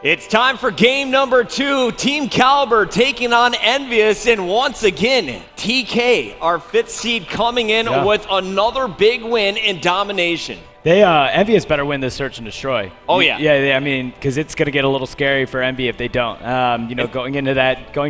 It's time for game number 2. Team Kaliber taking on EnVy, and once again, TK, our 5th seed, coming in with another big win in domination. They EnVy better win this search and destroy. Oh yeah. Yeah, I mean, because it's going to get a little scary for EnVy if they don't. You know, going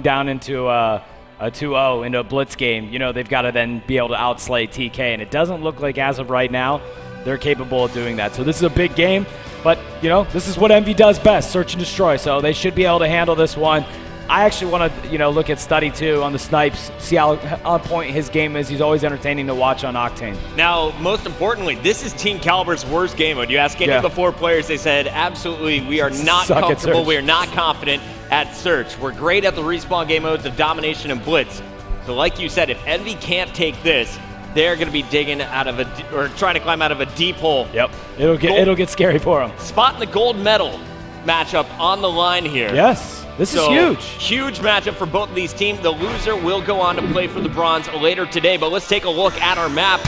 down into a 2-0 into a blitz game, you know, they've got to then be able to outslay TK, and it doesn't look like as of right now they're capable of doing that. So this is a big game. But, you know, this is what EnVy does best, search and destroy. So they should be able to handle this one. I actually want to, you know, look at Study, too, on the snipes, see how on point his game is. He's always entertaining to watch on Octane. Now, most importantly, this is Team Kaliber's worst game mode. You ask any of the 4 players, they said, absolutely, we are not comfortable, we are not confident at search. We're great at the respawn game modes of domination and blitz. So like you said, if EnVy can't take this, they're going to be digging out of or trying to climb out of a deep hole. Yep, it'll get scary for them. Spotting the gold medal matchup on the line here. Yes, this is huge. Huge matchup for both of these teams. The loser will go on to play for the bronze later today, but let's take a look at our map.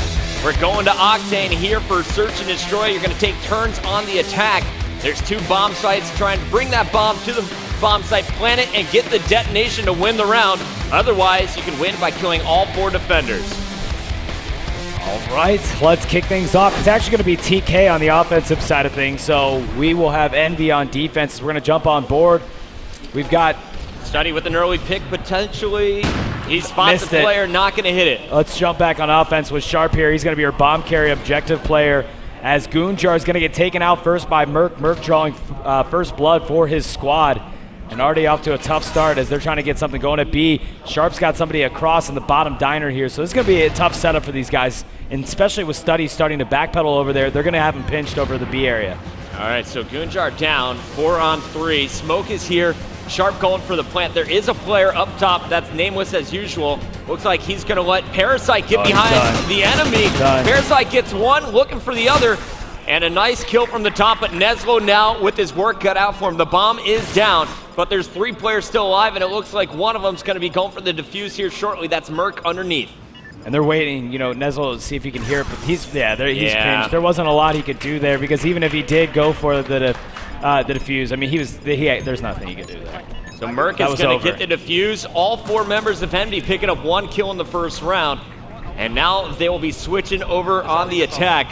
We're going to Octane here for search and destroy. You're going to take turns on the attack. There's 2 bomb sites. Try and bring that bomb to the bomb site, plant it, and get the detonation to win the round. Otherwise, you can win by killing all 4 defenders. All right, let's kick things off. It's actually going to be TK on the offensive side of things, so we will have EnVy on defense. We're going to jump on board. We've got Study with an early pick, potentially. He spots the player, not going to hit it. Let's jump back on offense with Sharp here. He's going to be our bomb carry objective player, as Goonjar is going to get taken out first by Merc. Merc drawing first blood for his squad. And already off to a tough start as they're trying to get something going at B. Sharp's got somebody across in the bottom diner here, so this is going to be a tough setup for these guys, and especially with Study starting to backpedal over there. They're going to have him pinched over the B area. All right, so Goonjar down, 4 on 3. Smoke is here. Sharp going for the plant. There is a player up top that's nameless as usual. Looks like he's going to let Parasite get behind the enemy. Parasite gets one, looking for the other. And a nice kill from the top, but Neslo now with his work cut out for him. The bomb is down, but there's 3 players still alive, and it looks like one of them's going to be going for the defuse here shortly. That's Merc underneath. And they're waiting, you know, Neslo to see if he can hear it, but he's pinched. There wasn't a lot he could do there, because even if he did go for the defuse, I mean, there's nothing he could do there. So Merc is going to get the defuse. All 4 members of EnVy picking up 1 kill in the first round, and now they will be switching over on the attack.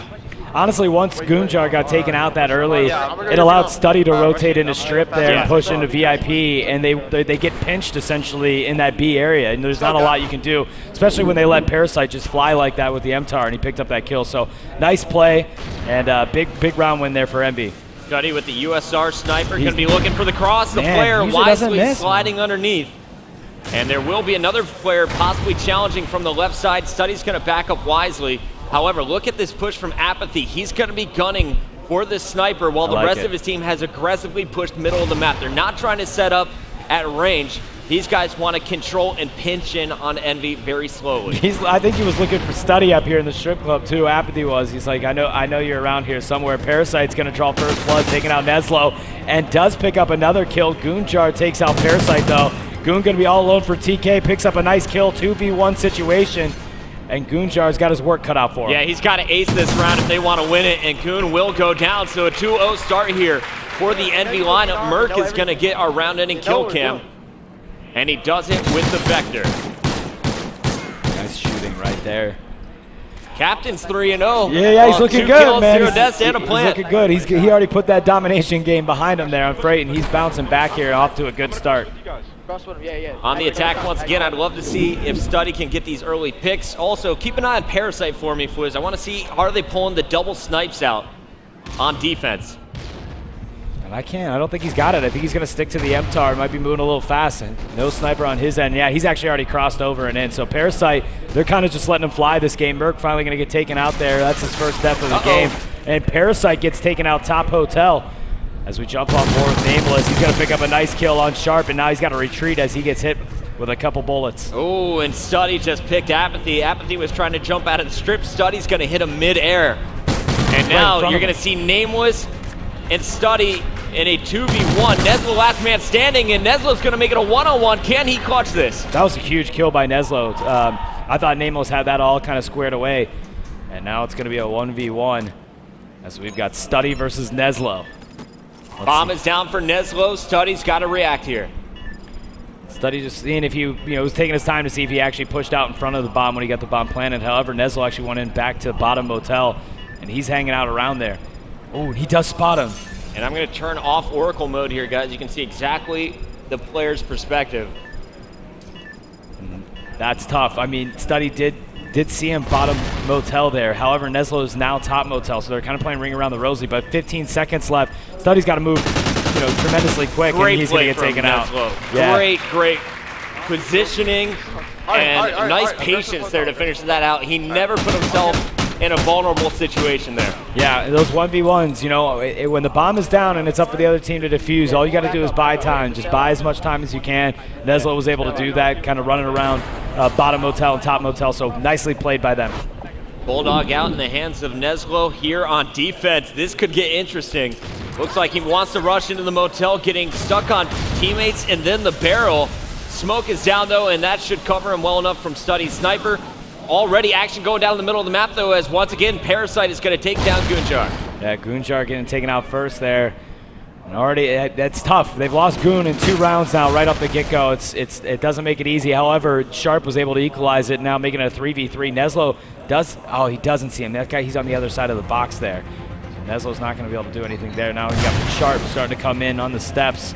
Honestly, once Goonjar got taken out that early, it allowed Study to rotate into strip there and push into VIP, and they get pinched essentially in that B area, and there's not a lot you can do, especially when they let Parasite just fly like that with the MTAR, and he picked up that kill. So nice play, and big round win there for EnVy. Study with the USR sniper, going to be looking for the cross. The player wisely sliding underneath. And there will be another player possibly challenging from the left side. Study's going to back up wisely. However, look at this push from Apathy. He's going to be gunning for this sniper while the rest of his team has aggressively pushed middle of the map. They're not trying to set up at range. These guys want to control and pinch in on EnVy very slowly. I think he was looking for Study up here in the strip club too. Apathy was. He's like, I know you're around here somewhere. Parasite's going to draw first blood, taking out Neslo, and does pick up another kill. Goonjar takes out Parasite though. Goon going to be all alone for TK, picks up a nice kill, 2v1 situation. And Goonjar's got his work cut out for him. Yeah, he's got to ace this round if they want to win it, and Goon will go down. So a 2-0 start here for the EnVy lineup. Merc is going to get our round-ending kill cam, and he does it with the Vector. Nice shooting right there. Captain's 3-0. Yeah, he's looking good, kills, man. 0 deaths, and a plant. He's looking good. He already put that domination game behind him there on Freight, and he's bouncing back here off to a good start. On the attack once again, I'd love to see if Study can get these early picks. Also, keep an eye on Parasite for me, Fwiz. I want to see, are they pulling the double snipes out on defense? And I don't think he's got it. I think he's going to stick to the MTAR. Might be moving a little fast. And no sniper on his end. Yeah, he's actually already crossed over and in. So Parasite, they're kind of just letting him fly this game. Merc finally going to get taken out there. That's his first death of the game. And Parasite gets taken out top hotel. As we jump on board with Nameless, he's going to pick up a nice kill on Sharp, and now he's got to retreat as he gets hit with a couple bullets. Oh, and Study just picked Apathy. Apathy was trying to jump out of the strip. Study's going to hit him mid-air. And now you're going to see Nameless and Study in a 2v1. Neslo last man standing, and Neslo's going to make it a 1-on-1. Can he clutch this? That was a huge kill by Neslo. I thought Nameless had that all kind of squared away. And now it's going to be a 1v1 as we've got Study versus Neslo. Bomb is down for Neslo. Study's got to react here. Study just seeing if he was taking his time to see if he actually pushed out in front of the bomb when he got the bomb planted. However, Neslo actually went in back to bottom motel, and he's hanging out around there. Oh, he does spot him. And I'm going to turn off Oracle mode here, guys. You can see exactly the player's perspective. That's tough. I mean, Study did see him bottom motel there. However, Neslo is now top motel, so they're kind of playing ring around the rosy. But 15 seconds left. Study's got to move, tremendously quick, and he's going to get taken out. Yeah. Great positioning and nice patience there to finish that out. He never put himself in a vulnerable situation there. Yeah, those 1v1s, when the bomb is down and it's up for the other team to defuse, all you got to do is buy time. Just buy as much time as you can. Neslo was able to do that, kind of running around bottom motel and top motel, so nicely played by them. Bulldog out in the hands of Neslo here on defense. This could get interesting. Looks like he wants to rush into the motel, getting stuck on teammates and then the barrel. Smoke is down though, and that should cover him well enough from Study. Sniper. Already action going down the middle of the map though, as once again Parasite is going to take down Goonjar. Yeah, Goonjar getting taken out first there. And already, that's tough. They've lost Goon in 2 rounds now, right off the get-go. It doesn't make it easy. However, Sharp was able to equalize it, now making it a 3v3. Neslo he doesn't see him. That guy, he's on the other side of the box there. So Neslo's not going to be able to do anything there. Now we've got Sharp starting to come in on the steps.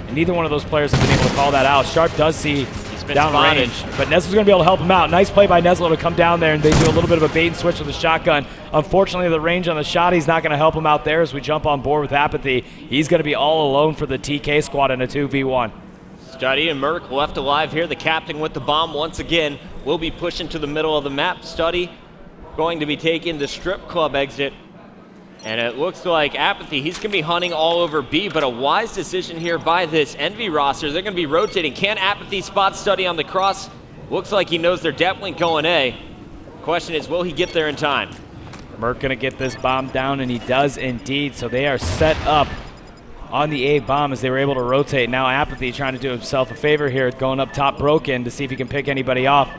And neither one of those players have been able to call that out. Sharp does see downrange, but Neslo's going to be able to help him out. Nice play by Neslo to come down there, and they do a little bit of a bait and switch with the shotgun. Unfortunately, the range on the shot, he's not going to help him out there as we jump on board with Apathy. He's going to be all alone for the TK squad in a 2v1. Study and Merc left alive here. The captain with the bomb once again will be pushing to the middle of the map. Study going to be taking the strip club exit. And it looks like Apathy, he's going to be hunting all over B, but a wise decision here by this EnVy roster. They're going to be rotating. Can Apathy spot Study on the cross? Looks like he knows they're definitely going A. Question is, will he get there in time? Merc going to get this bomb down, and he does indeed. So they are set up on the A bomb as they were able to rotate. Now Apathy trying to do himself a favor here, going up top Broken to see if he can pick anybody off.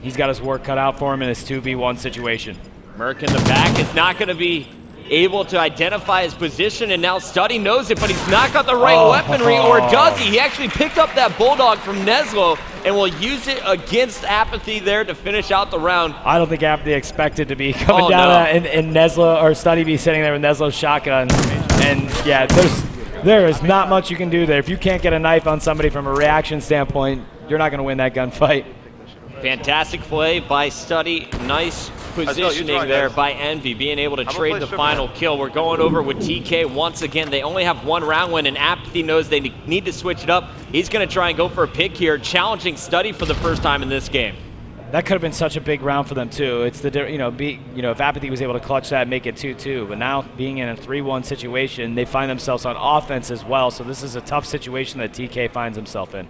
He's got his work cut out for him in this 2v1 situation. Merc in the back is not going to be able to identify his position, and now Study knows it, but he's not got the right weaponry, or does he? He actually picked up that Bulldog from Neslo and will use it against Apathy there to finish out the round. I don't think Apathy expected to be coming down and Neslo, or Study be sitting there with Neslo's shotgun. And yeah, there is not much you can do there. If you can't get a knife on somebody from a reaction standpoint, you're not going to win that gunfight. Fantastic play by Study. Nice positioning there by EnVy, being able to trade the final kill. We're going over with TK once again. They only have 1 round win, and Apathy knows they need to switch it up. He's going to try and go for a pick here, challenging Study for the first time in this game. That could have been such a big round for them too. It's the if Apathy was able to clutch that, make it 2-2. But now being in a 3-1 situation, they find themselves on offense as well. So this is a tough situation that TK finds himself in.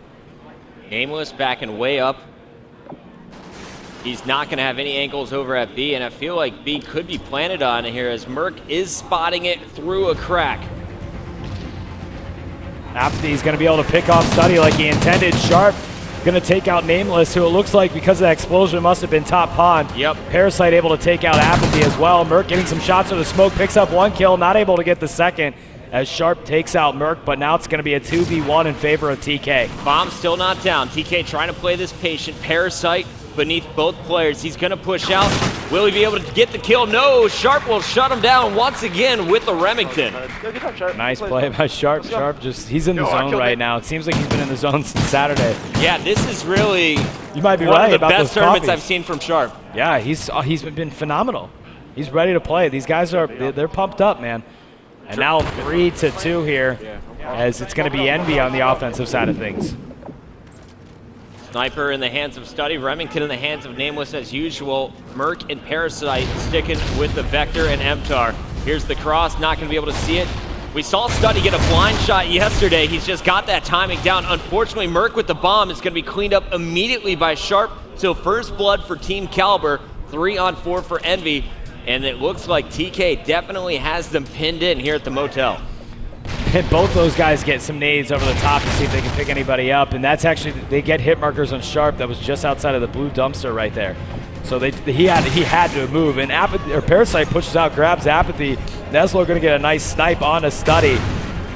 Nameless backing way up. He's not going to have any angles over at B, and I feel like B could be planted on here as Merc is spotting it through a crack. Apathy's going to be able to pick off Study like he intended. Sharp going to take out Nameless, who it looks like because of that explosion must have been top pawn. Yep. Parasite able to take out Apathy as well. Merc getting some shots with the smoke, picks up 1 kill, not able to get the second as Sharp takes out Merc, but now it's going to be a 2v1 in favor of TK. Bomb still not down. TK trying to play this patient. Parasite beneath both players. He's going to push out. Will he be able to get the kill? No. Sharp will shut him down once again with the Remington. Nice play by Sharp. Sharp he's in the zone right now. It seems like he's been in the zone since Saturday. Yeah, this is really you might be one right of the about best tournaments I've seen from Sharp. Yeah, he's been phenomenal. He's ready to play. These guys they're pumped up, man. And now 3-2 here as it's going to be EnVy on the offensive side of things. Sniper in the hands of Study, Remington in the hands of Nameless as usual. Merc and Parasite sticking with the Vector and MTAR. Here's the cross, not going to be able to see it. We saw Study get a blind shot yesterday. He's just got that timing down. Unfortunately, Merc with the bomb is going to be cleaned up immediately by Sharp. So first blood for Team Kaliber, 3-on-4 for EnVy. And it looks like TK definitely has them pinned in here at the motel. And both those guys get some nades over the top to see if they can pick anybody up. And that's actually, they get hit markers on Sharp that was just outside of the blue dumpster right there. So he had to move. And Parasite pushes out, grabs Apathy. Neslo going to get a nice snipe on a Study.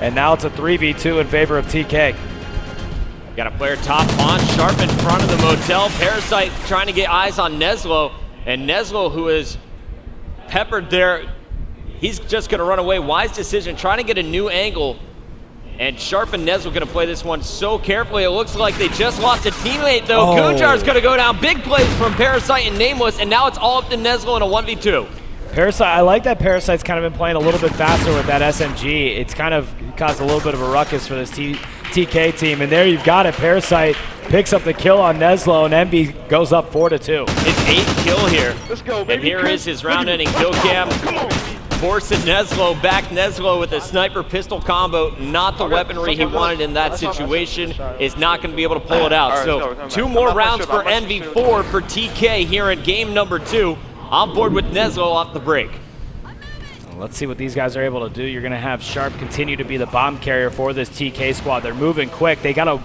And now it's a 3v2 in favor of TK. Got a player top on, Sharp in front of the motel. Parasite trying to get eyes on Neslo. And Neslo, who is peppered there, he's just going to run away. Wise decision, trying to get a new angle. And Sharp and Neslo going to play this one so carefully. It looks like they just lost a teammate, though. Oh. Gunjar's going to go down. Big plays from Parasite and Nameless, and now it's all up to Neslo in a 1v2. Parasite, I like that Parasite's kind of been playing a little bit faster with that SMG. It's kind of caused a little bit of a ruckus for this TK team. And there you've got it. Parasite picks up the kill on Neslo, and EnVy goes up 4-2. It's 8 kill here. Let's go, baby. And here is his round-ending kill cam. Forcing Neslo back. Neslo with a sniper pistol combo, not the weaponry he wanted in that situation, is not going to be able to pull it out. So 2 more rounds for EnVy, 4 for TK here in game number 2. On board with Neslo off the break. Let's see what these guys are able to do. You're going to have Sharp continue to be the bomb carrier for this TK squad. They're moving quick. They got to,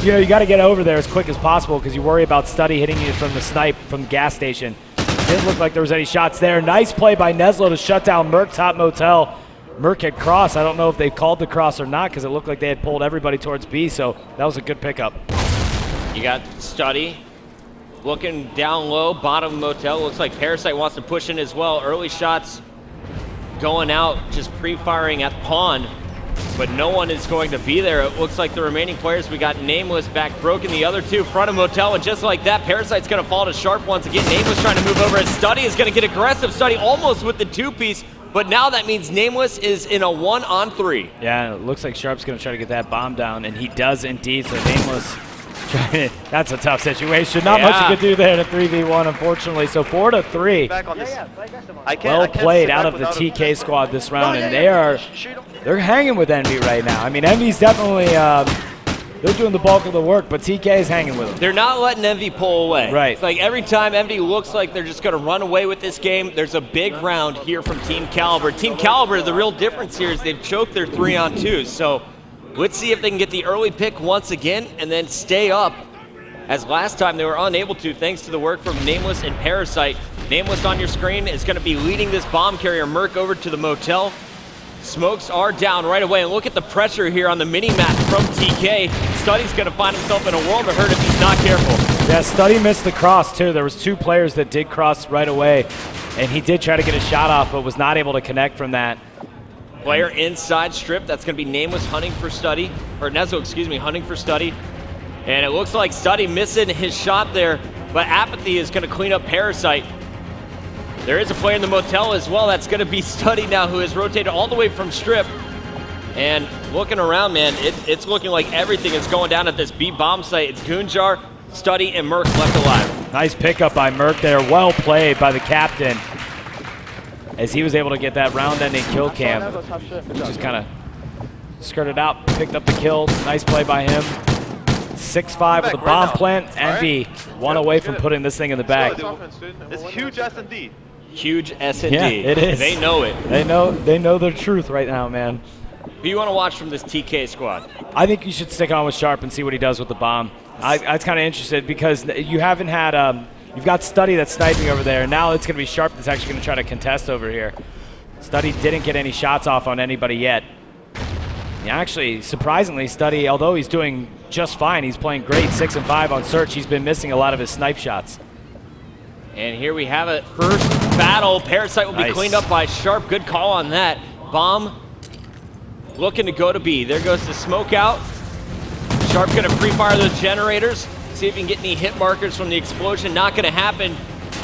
you got to get over there as quick as possible because you worry about Study hitting you from the snipe from the gas station. Didn't look like there was any shots there. Nice play by Neslo to shut down Merc top motel. Merc had cross. I don't know if they called the cross or not because it looked like they had pulled everybody towards B, so that was a good pickup. You got Study looking down low, bottom motel. Looks like Parasite wants to push in as well. Early shots going out, just pre-firing at Pawn, but no one is going to be there. It looks like the remaining players, we got Nameless back broken, the other two front of motel, and just like that, Parasite's gonna fall to Sharp once again. Nameless trying to move over, and Study is gonna get aggressive. Study almost with the 2-piece, but now that means Nameless is in a 1-on-3. Yeah, it looks like Sharp's gonna try to get that bomb down, and he does indeed, so Nameless, that's a tough situation. Not much you could do there in a 3v1, unfortunately. So 4-3. Back on this. Well played out of the TK squad this round, and they're hanging with EnVy right now. I mean, EnVy's definitely they're doing the bulk of the work, but TK is hanging with them. They're not letting EnVy pull away. Right. It's like every time EnVy looks like they're just going to run away with this game, there's a big round here from Team Kaliber. Team Kaliber, the real difference here is they've choked their 3-on-2s. So let's see if they can get the early pick once again and then stay up, as last time they were unable to thanks to the work from Nameless and Parasite. Nameless on your screen is going to be leading this bomb carrier Merc over to the motel. Smokes are down right away, and look at the pressure here on the mini-map from TK. Study's going to find himself in a world of hurt if he's not careful. Yeah, Study missed the cross too. There was 2 players that did cross right away, and he did try to get a shot off, but was not able to connect from that. Player inside strip, that's going to be Nameless hunting for Study, or Neslo, excuse me, hunting for Study. And it looks like Study missing his shot there, but Apathy is going to clean up Parasite. There is a player in the motel as well. That's going to be Study now, who has rotated all the way from strip. And looking around, man, it's looking like everything is going down at this B bomb site. It's Gunjar, Study, and Merc left alive. Nice pickup by Merc there. Well played by the captain, as he was able to get that round-ending kill cam. Just kind of skirted out, picked up the kill. Nice play by him. 6-5 with a bomb plant. EnVy one away from putting this thing in the bag. It's huge S&D. Huge S&D. Yeah, it is. They know it. They know their truth right now, man. Who you want to watch from this TK squad? I think you should stick on with Sharp and see what he does with the bomb. I was kind of interested because you haven't had you've got Study that's sniping over there. Now it's going to be Sharp that's actually going to try to contest over here. Study didn't get any shots off on anybody yet. Yeah, actually, surprisingly, Study, although he's doing just fine, he's playing great, 6-5 on search. He's been missing a lot of his snipe shots. And here we have it. First battle. Parasite will be cleaned up by Sharp. Good call on that. Bomb looking to go to B. There goes the smoke out. Sharp going to pre-fire those generators. See if he can get any hit markers from the explosion. Not going to happen.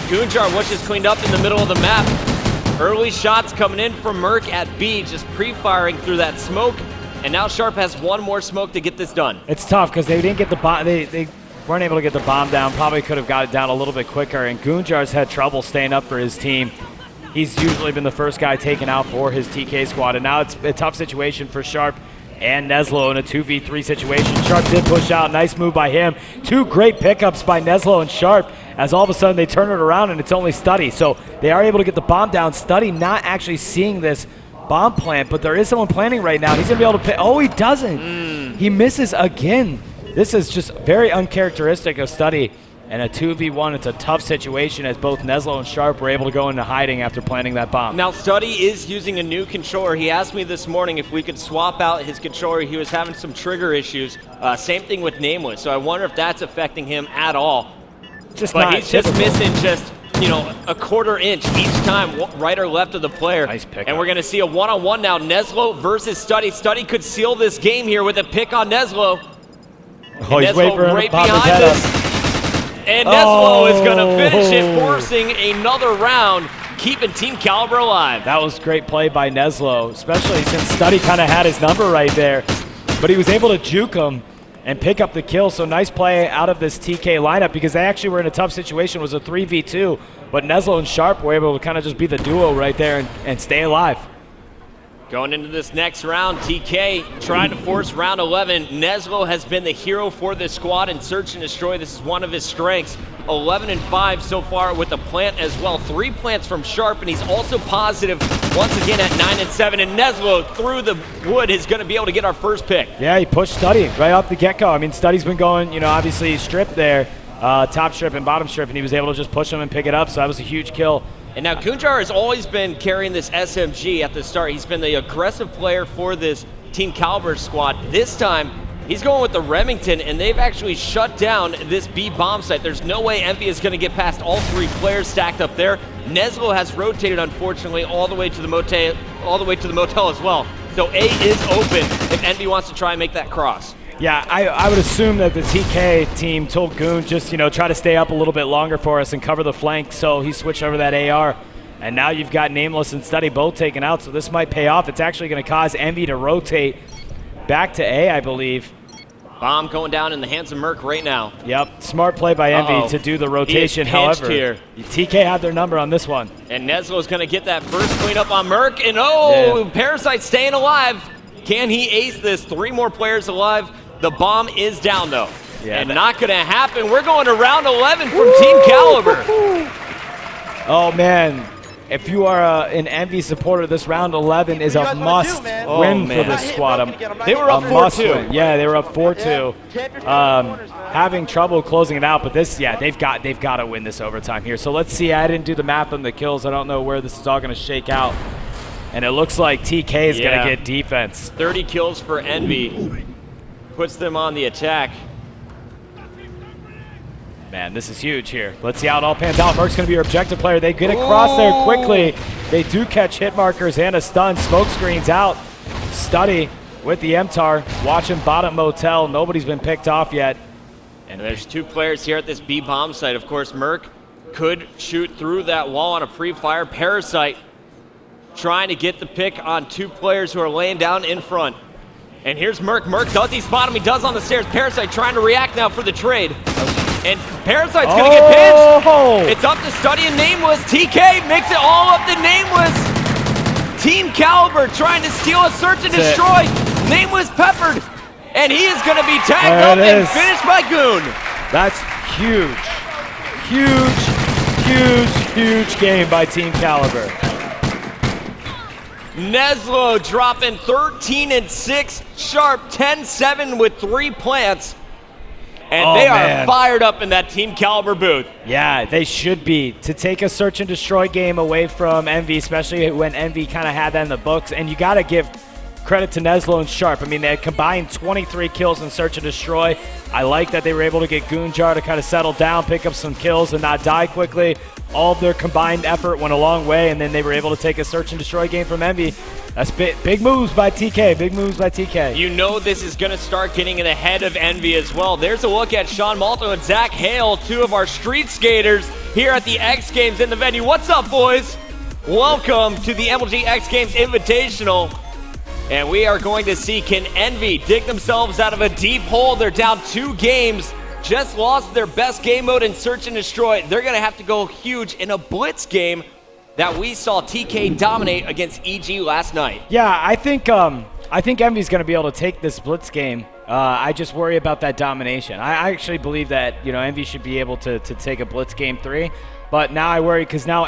Gunjar, which is cleaned up in the middle of the map. Early shots coming in from Merc at B, just pre-firing through that smoke. And now Sharp has one more smoke to get this done. It's tough because they didn't get the bomb. They weren't able to get the bomb down. Probably could have got it down a little bit quicker. And Gunjar's had trouble staying up for his team. He's usually been the first guy taken out for his TK squad. And now it's a tough situation for Sharp and Neslo in a 2v3 situation. Sharp did push out. Nice move by him. 2 great pickups by Neslo and Sharp, as all of a sudden they turn it around and it's only Study. So they are able to get the bomb down. Study not actually seeing this bomb plant, but there is someone planning right now. He's going to be able to pick. Oh, he doesn't. He misses again. This is just very uncharacteristic of Study. And a 2v1, it's a tough situation as both Neslo and Sharp were able to go into hiding after planting that bomb. Now, Studdy is using a new controller. He asked me this morning if we could swap out his controller. He was having some trigger issues. Same thing with Nameless, so I wonder if that's affecting him at all. But he's just missing just, you know, a quarter inch each time, right or left of the player. Nice pick. And we're going to see a one-on-one now, Neslo versus Studdy. Studdy could seal this game here with a pick on Neslo. Oh, he's waiting for him to pop his head up. And Neslo is going to finish it, forcing another round, keeping Team Kaliber alive. That was great play by Neslo, especially since Studdy kind of had his number right there. But he was able to juke him and pick up the kill. So nice play out of this TK lineup because they actually were in a tough situation. It was a 3v2, but Neslo and Sharp were able to kind of just be the duo right there and stay alive. Going into this next round, TK trying to force round 11. Neslo has been the hero for this squad in Search and Destroy. This is one of his strengths. 11-5 so far with the plant as well. 3 plants from Sharp, and he's also positive once again at 9-7. And Neslo through the wood is going to be able to get our first pick. Yeah, he pushed Studdy right off the get-go. I mean, Studdy's been going, you know, obviously strip there, top strip and bottom strip, and he was able to just push him and pick it up. So that was a huge kill. And now Gunjar has always been carrying this SMG at the start. He's been the aggressive player for this Team Kaliber squad. This time, he's going with the Remington, and they've actually shut down this B bomb site. There's no way EnVy is going to get past all 3 players stacked up there. Neslo has rotated, unfortunately, all the way to the motel as well. So A is open if EnVy wants to try and make that cross. Yeah, I would assume that the TK team told Goon just, you know, try to stay up a little bit longer for us and cover the flank, so he switched over that AR. And now you've got Nameless and Studdy both taken out, so this might pay off. It's actually going to cause EnVy to rotate back to A, I believe. Bomb going down in the hands of Merc right now. Yep, smart play by EnVy to do the rotation. However, here. TK had their number on this one. And Neslo's going to get that first cleanup on Merc, and Parasite staying alive. Can he ace this? 3 more players alive. The bomb is down, though. Yeah, and not going to happen. We're going to round 11 from Team Kaliber. Oh, man. If you are an EnVy supporter, this round 11 is a must win for this squad. They were up 4-2. Yeah, they were up 4-2. Having trouble closing it out, but this, yeah, they've got to win this overtime here. So let's see. I didn't do the math on the kills. I don't know where this is all going to shake out. And it looks like TK is going to get defense. 30 kills for EnVy. Puts them on the attack. Man, this is huge here. Let's see how it all pans out. Merc's going to be your objective player. They get across there quickly. They do catch hit markers and a stun. Smoke screens out. Studdy with the MTAR. Watching bottom motel. Nobody's been picked off yet. And there's 2 players here at this B bomb site. Of course, Merc could shoot through that wall on a pre-fire. Parasite trying to get the pick on 2 players who are laying down in front. And here's Merc. Merc does he spot him? He does on the stairs. Parasite trying to react now for the trade. And Parasite's going to get pinched. It's up to Studdy and Nameless. TK makes it all up to Nameless. Team Kaliber trying to steal a search and destroy. Nameless peppered. And he is going to be tagged up and finished by Goon. That's huge. Huge game by Team Kaliber. Neslo dropping 13-6, Sharp 10-7 with 3 plants. And they are fired up in that Team Kaliber booth. Yeah, they should be. To take a search and destroy game away from EnVy, especially when EnVy kind of had that in the books. And you got to give credit to Neslo and Sharp. I mean, they had combined 23 kills in search and destroy. I like that they were able to get Gunjar to kind of settle down, pick up some kills, and not die quickly. All of their combined effort went a long way, and then they were able to take a search and destroy game from EnVy. That's big moves by TK. Big moves by TK. You know this is going to start getting in the head of EnVy as well. There's a look at Sean Malto and Zach Hale, 2 of our street skaters here at the X Games in the venue. What's up, boys? Welcome to the MLG X Games Invitational. And we are going to see, can EnVy dig themselves out of a deep hole? They're down 2 games. Just lost their best game mode in Search and Destroy. They're going to have to go huge in a blitz game that we saw TK dominate against EG last night. Yeah, I think EnVy's going to be able to take this blitz game. I just worry about that domination. I actually believe that, you know, EnVy should be able to take a blitz game 3. But now I worry because now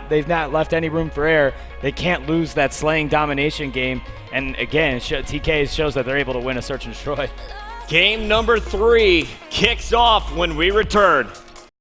they've not left any room for error. They can't lose that slaying domination game. And again, TK shows that they're able to win a search and destroy. Game number 3 kicks off when we return.